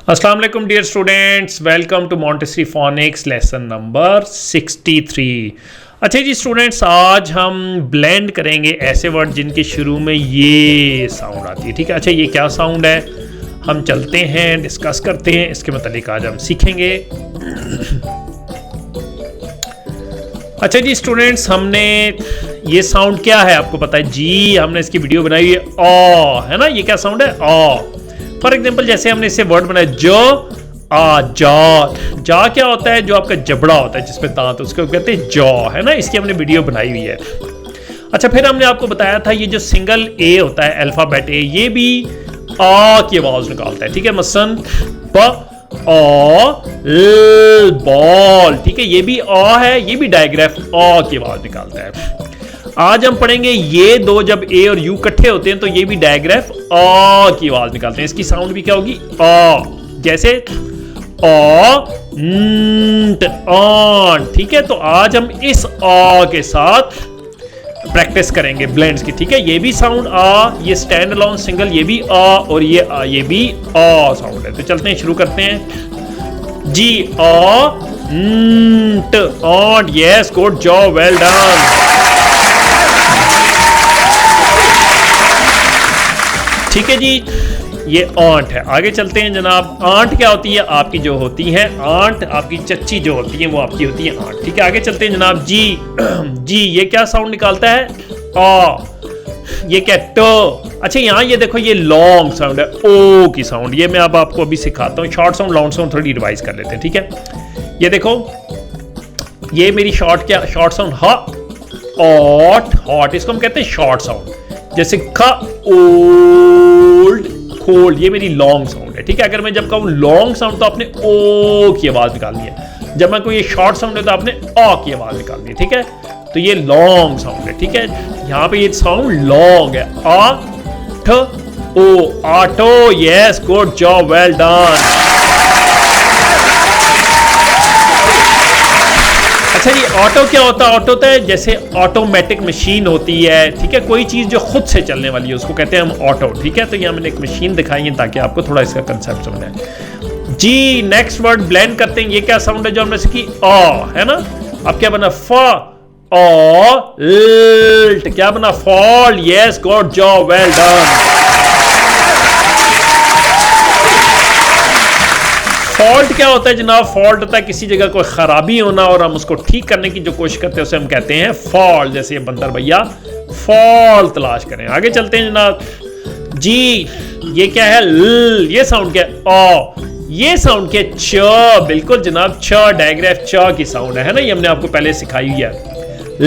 अस्सलाम वालेकुम dear students, welcome to Montessori phonics lesson number 63। अच्छा जी स्टूडेंट्स, आज हम ब्लेंड करेंगे ऐसे वर्ड जिनके शुरू में ये साउंड आती है। ठीक है, अच्छा ये क्या साउंड है, हम चलते हैं डिस्कस करते हैं, इसके मतलब आज हम सीखेंगे। अच्छा जी स्टूडेंट्स, हमने ये साउंड क्या है आपको पता है जी, हमने इसकी वीडियो बनाई है ओ, है ना। ये क्या साउंड है ओ। फॉर एग्जाम्पल जैसे हमने इससे वर्ड बनाया जो जा क्या होता है, जो आपका जबड़ा होता है जिसमें दांत, उसको कहते हैं जॉ, है ना। इसकी हमने वीडियो बनाई हुई है। अच्छा, फिर हमने आपको बताया था ये जो सिंगल ए होता है अल्फाबेट ए, ये भी आ की आवाज निकालता है। ठीक है, मसन ब बॉल, ठीक है, ये भी आ है, ये भी डायग्राफ आ की आवाज निकालता है। आज हम पढ़ेंगे ये दो जब ए और यू इकट्ठे होते हैं तो ये भी डायग्राफ आ की आवाज निकालते हैं। इसकी साउंड भी क्या होगी आ, जैसे ऑन। ठीक है, तो आज हम इस आ के साथ प्रैक्टिस करेंगे ब्लेंड्स की। ठीक है, ये भी साउंड आ, ये स्टैंड अलोन सिंगल, ये भी आ और ये आ, ये भी आ साउंड है। तो चलते हैं, शुरू करते हैं जी on. Yes, good job, well done. ठीक है जी, ये आंट है। आगे चलते हैं जनाब। आंट क्या होती है, आपकी जो होती है आंट, आपकी चच्ची जो होती है वो आपकी होती है आंट। ठीक है, आगे चलते हैं जनाब। जी जी, ये क्या साउंड निकालता है आ, ये क्या टो। अच्छा, यहाँ ये देखो, ये लॉन्ग साउंड है ओ की साउंड। ये मैं अब आपको अभी सिखाता हूँ। शॉर्ट साउंड लॉन्ग साउंड थोड़ी रिवाइज कर लेते हैं। ठीक है, ये देखो, ये मेरी शॉर्ट क्या, शॉर्ट साउंड हा ऑट हॉट, इसको हम कहते हैं शॉर्ट साउंड। जैसे ख ओल्ड कोल्ड, ये मेरी लॉन्ग साउंड है। ठीक है, अगर मैं जब कहूँ लॉन्ग साउंड तो आपने ओ की आवाज निकालनी है। जब मैं कोई ये शॉर्ट साउंड है तो आपने आ की आवाज निकालनी है। ठीक है, तो ये लॉन्ग साउंड है। ठीक है, यहाँ पे ये साउंड लॉन्ग है आ ठ ओ, auto. Yes, good job, well done. अच्छा, ये ऑटो क्या होता है, ऑटो होता है जैसे ऑटोमेटिक मशीन होती है। ठीक है, कोई चीज जो खुद से चलने वाली है उसको कहते हैं हम ऑटो। ठीक है, तो यहाँ मैंने एक मशीन दिखाई है ताकि आपको थोड़ा इसका कंसेप्ट समझ आए। जी नेक्स्ट वर्ड ब्लेंड करते हैं। ये क्या साउंड है जो हमने सीखी आ, है ना। अब क्या बना फ ऑल्ट, क्या बना fall. Yes, good job, well done. Fault क्या होता है जनाब, फॉल्ट होता है किसी जगह कोई खराबी होना और हम उसको ठीक करने की जो कोशिश करते हैं उसे हम कहते हैं फॉल्ट। जैसे ये बंदर भैया फॉल्ट तलाश करें। आगे चलते हैं जनाब। जी ये क्या है ल, ये साउंड क्या है ओ, ये साउंड क्या है च। बिल्कुल जनाब, च डायग्राफ च की साउंड है ना। ये हमने आपको पहले सिखाई हुई है। ल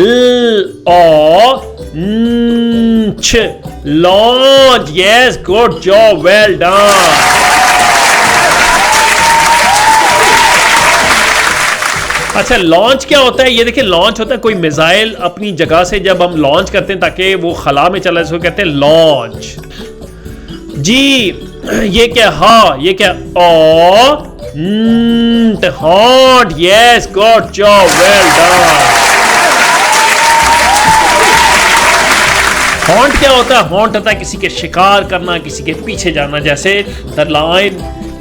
ओ छ launch. Yes, good job, well done. अच्छा, लॉन्च क्या होता है, ये देखिए लॉन्च होता है कोई मिसाइल अपनी जगह से जब हम लॉन्च करते हैं ताकि वो खला में चला, इसको कहते हैं लॉन्च। जी ये क्या हा, ये क्या ओ hot. Yes, good job, well done. Haunt क्या होता है, हॉन्ट होता है किसी के शिकार करना, किसी के पीछे जाना। जैसे the line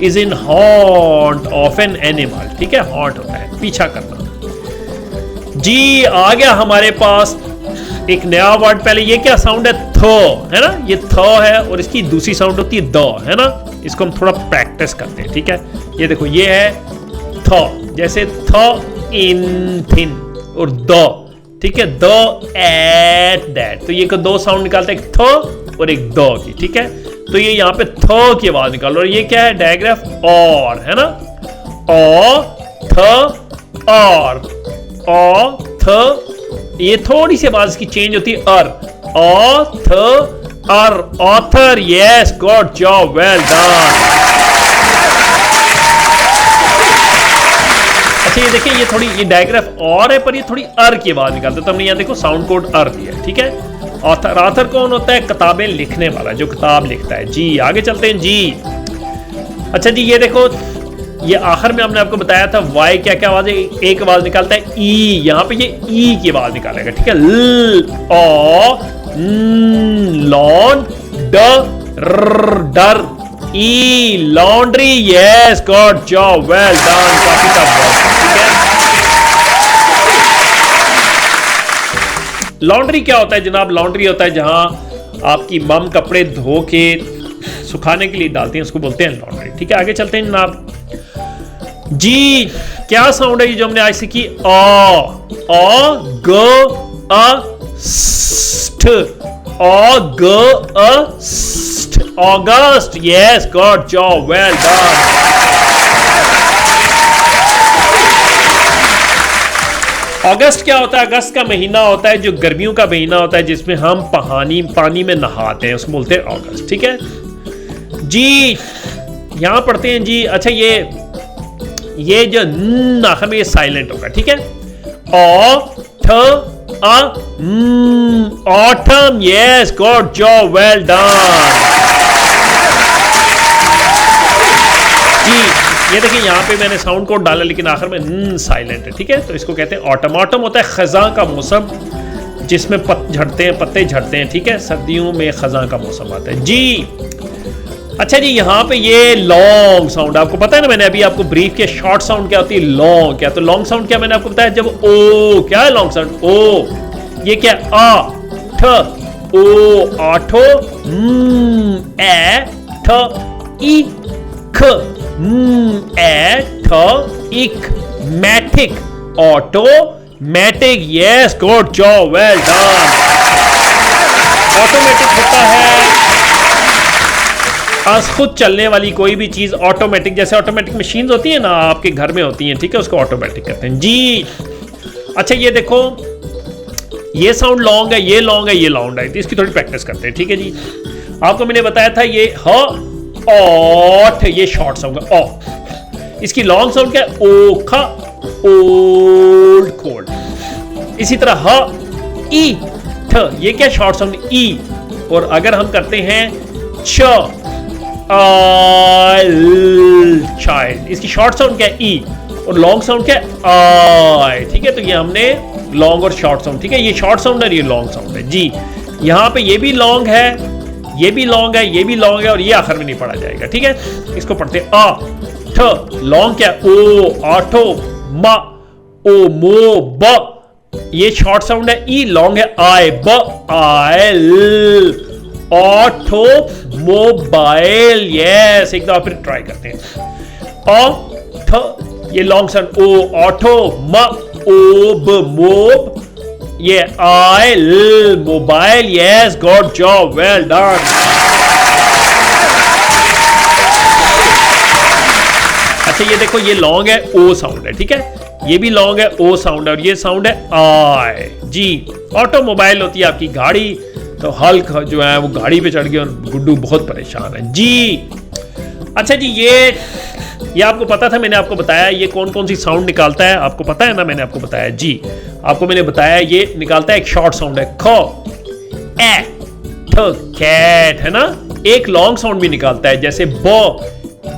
is in haunt of an animal. ठीक है, हॉन्ट होता है पीछा करना। जी आ गया हमारे पास एक नया वर्ड। पहले ये क्या साउंड है थ, है ना। ये थ है और इसकी दूसरी साउंड होती है द, है ना। इसको हम थोड़ा प्रैक्टिस करते हैं। ठीक है, ये देखो, ये है थ, जैसे थ इन थिन और द। ठीक है, द एट दैट, तो ये को दो साउंड निकालता है, एक थ और एक द की। ठीक है, तो ये यहाँ पे थ की आवाज निकालो। और ये क्या है डायग्राफ और, है ना। ओ थ और, ओ थ, ये थोड़ी सी आवाज की चेंज होती है अर, ओ थ अर, author. Yes, good job, well done. अच्छा, ये देखिए, ये थोड़ी, ये डायग्राफ और है पर ये थोड़ी अर की आवाज निकालते, तो हमने यहाँ देखो साउंड कोड अर दिया। ठीक है, ऑथर, ऑथर कौन होता है, किताबें लिखने वाला, जो किताब लिखता है। जी आगे चलते हैं जी। अच्छा जी, ये देखो, ये आखिर में हमने आपको बताया था वाई क्या क्या आवाज है, एक आवाज निकालता है ई, यहाँ पे ये ई की आवाज निकालेगा। ठीक है, ल ओ लॉन ड डर ई laundry, yes god job, well done, काफी टफ वर्ड, ठीक है। लॉन्ड्री क्या होता है जनाब? लॉन्ड्री होता है जहां आपकी मम कपड़े धो के सुखाने के लिए डालती हैं, उसको बोलते हैं लॉन्ड्री, ठीक है। आगे चलते हैं जनाब जी। क्या साउंड है ये जो हमने आज सीखी? August, August, August, yes god job, well done. अगस्त क्या होता है? अगस्त का महीना होता है जो गर्मियों का महीना होता है, जिसमें हम पानी में नहाते हैं, उसको बोलते हैं अगस्त, ठीक है जी। यहां पढ़ते हैं जी। अच्छा ये जो आखिर में ये साइलेंट होगा, ठीक है। Autumn, yes god job, well done जी। ये देखिए यहाँ पे मैंने साउंड कोड डाला लेकिन आखिर में साइलेंट है, ठीक है। तो इसको कहते हैं ऑटम। ऑटम होता है खज़ां का मौसम जिसमें पत्ते झड़ते हैं, ठीक है। सर्दियों में खज़ां का मौसम आता है जी। अच्छा जी, यहाँ पे ये लॉन्ग साउंड आपको पता है ना, मैंने अभी आपको ब्रीफ किया शॉर्ट साउंड क्या होती है, लॉन्ग क्या। तो लॉन्ग साउंड क्या मैंने आपको बताया, जब ओ क्या है लॉन्ग साउंड, ओ ये क्या आ ठ, ओ आठो, ए ठ ई ख, ए ठ इक, मैटिक, automatic, yes good job, well done. Automatic होता है आज खुद चलने वाली कोई भी चीज ऑटोमेटिक, जैसे ऑटोमेटिक मशीन्स होती है ना आपके घर में होती हैं, ठीक है, उसको ऑटोमेटिक कहते हैं जी। अच्छा ये देखो, ये साउंड लॉन्ग है, ये लॉन्ग है, ये लॉन्ग है, तो इसकी थोड़ी प्रैक्टिस करते हैं, ठीक है जी। आपको मैंने बताया था ये ऑठ, ये शॉर्ट साउंड है, ओ। इसकी लॉन्ग साउंड क्या है, ओखा, ओल्ड कोल्ड। इसी तरह ह ई ठ, ये क्या शॉर्ट साउंड, ई। और अगर हम करते हैं च चाइल्ड, इसकी शॉर्ट साउंड क्या है, ई। और लॉन्ग साउंड क्या है, आई, ठीक है। तो ये हमने लॉन्ग और शॉर्ट साउंड, ठीक है, ये शॉर्ट साउंड है, ये लॉन्ग साउंड है जी। यहाँ पे ये भी लॉन्ग है, ये भी लॉन्ग है, ये भी लॉन्ग है, और ये आखिर में नहीं पढ़ा जाएगा, ठीक है। इसको पढ़ते हैं आ ठ, लॉन्ग क्या, ओ आठो, म ओ मो ब, ये शॉर्ट साउंड है, ई लॉन्ग है, आय ब आयल, ऑटो मोबाइल, यस। एक दफा फिर ट्राई करते हैं, ऑ ठ, ये लॉन्ग साउंड, ओ ऑटो, म ओ ब मोब, ये आई ल mobile, yes god job, well done. अच्छा ये देखो, ये लॉन्ग है, ओ साउंड है, ठीक है, ये भी लॉन्ग है, ओ साउंड है, और ये साउंड है आई जी। ऑटोमोबाइल होती है आपकी गाड़ी, तो हल्क जो है वो गाड़ी पे चढ़ गया और गुड्डू बहुत परेशान है जी। अच्छा जी, ये आपको पता था, मैंने आपको बताया ये कौन कौन सी साउंड निकालता है, आपको पता है ना, मैंने आपको बताया जी। आपको मैंने बताया ये निकालता है, एक शॉर्ट साउंड है ख, ए ठ, कैट, है ना। एक लॉन्ग साउंड भी निकालता है, जैसे ब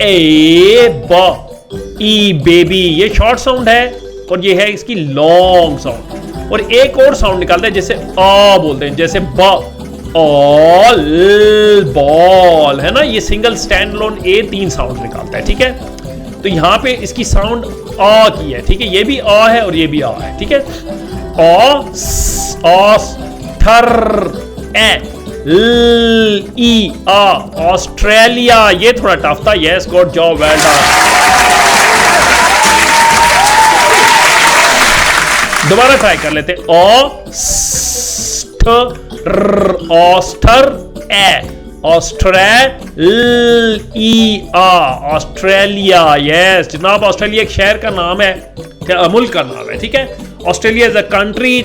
ए ब, ई बेबी, ये शॉर्ट साउंड है और ये है इसकी लॉन्ग साउंड। और एक और साउंड निकालता है, जैसे आ बोलते हैं, जैसे ब ऑल बॉल, है ना। ये सिंगल स्टैंड लोन ए 3 साउंड निकालता है, ठीक है। तो यहां पे इसकी साउंड आ की है, ठीक है, ये भी आ है और ये भी आ है, ठीक है। थर, ए ल ई आ, ऑस्ट्रेलिया, ये थोड़ा टफ था, yes god job, well done. दोबारा ट्राई कर लेते, ऑस्टर, ए ऑस्ट्रेलिया, यस जनाब। ऑस्ट्रेलिया एक शहर का नाम है, मुल्क का नाम है, ठीक है। Australia is a country.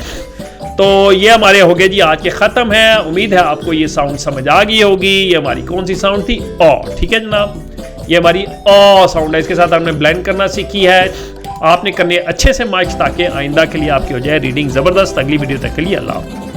तो ये हमारे हो गए जी आज के ख़त्म है। उम्मीद है आपको ये साउंड समझ आ गई होगी। ये हमारी कौन सी साउंड थी, ओ, ठीक है जनाब। ये हमारी ओ साउंड है, इसके साथ हमने ब्लेंड करना सीखी है। आपने करने अच्छे से मार्क्स ताकि आइंदा के लिए आपकी हो जाए रीडिंग ज़बरदस्त। अगली वीडियो तक के लिए अल्लाह।